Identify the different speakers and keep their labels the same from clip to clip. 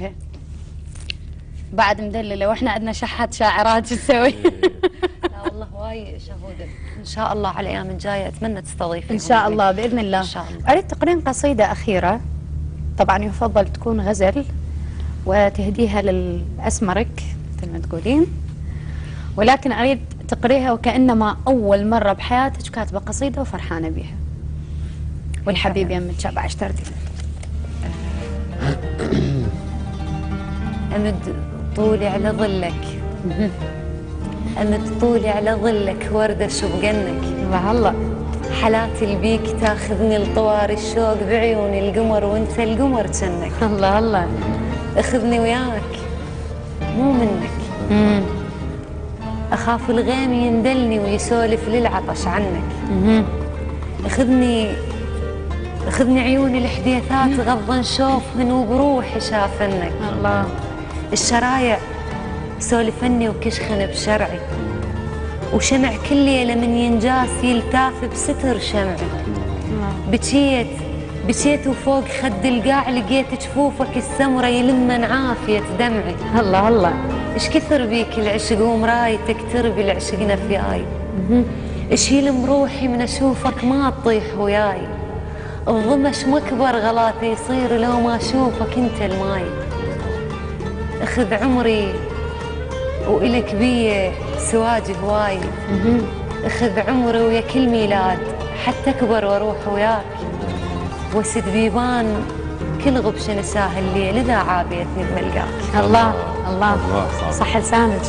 Speaker 1: إيه. بعد مدلله واحنا عندنا شحات شاعرات شو نسوي؟
Speaker 2: لا والله هواي شهوده، ان شاء الله على الايام الجايه اتمنى تستضيفي
Speaker 1: ان شاء الله باذن الله.
Speaker 2: ان شاء الله.
Speaker 1: اريد تقرين قصيده اخيره، طبعا يفضل تكون غزل وتهديها للاسمرك مثل ما تقولين، ولكن اريد تقريها وكانما اول مره بحياتك كاتبه قصيده وفرحانه بها. والحبيب يمك شبع اشترتي.
Speaker 2: امد طولي على ظلك، امد طولي على ظلك ورده شبقنك.
Speaker 1: الله الله.
Speaker 2: حالاتي البيك تاخذني لطوار الشوق بعيوني القمر وانت القمر جنك.
Speaker 1: الله الله.
Speaker 2: اخذني وياك مو منك. اخاف الغيم يندلني ويسولف للعطش عنك. اخذني عيوني الحديثات غضا نشوفهن وبروحي شافنك.
Speaker 1: الله. الشرايع
Speaker 2: سولفني وكشخن بشرعي، وشمع كل ليله من ينجاس يلتاف بستر شمعي. بكيت وفوق خد القاع لقيت جفوفك السمرة يلمن عافية دمعي.
Speaker 1: الله الله.
Speaker 2: ايش كثر بيك العشق ومرايتك تربي العشقنا فياي. اشيل مروحي من اشوفك ما تطيح وياي. الضمش مكبر غلاطي يصير لو ما اشوفك انت الماي. اخذ عمري وإلك بيه سواجي هواي. اخذ عمري ويا كل ميلاد حتى اكبر واروح وياك. واسد بيبان كل غبش نساه الليل اذا عابيتني بملقاك.
Speaker 1: الله الله. صح لسانك.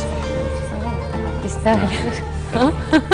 Speaker 1: يستاهل.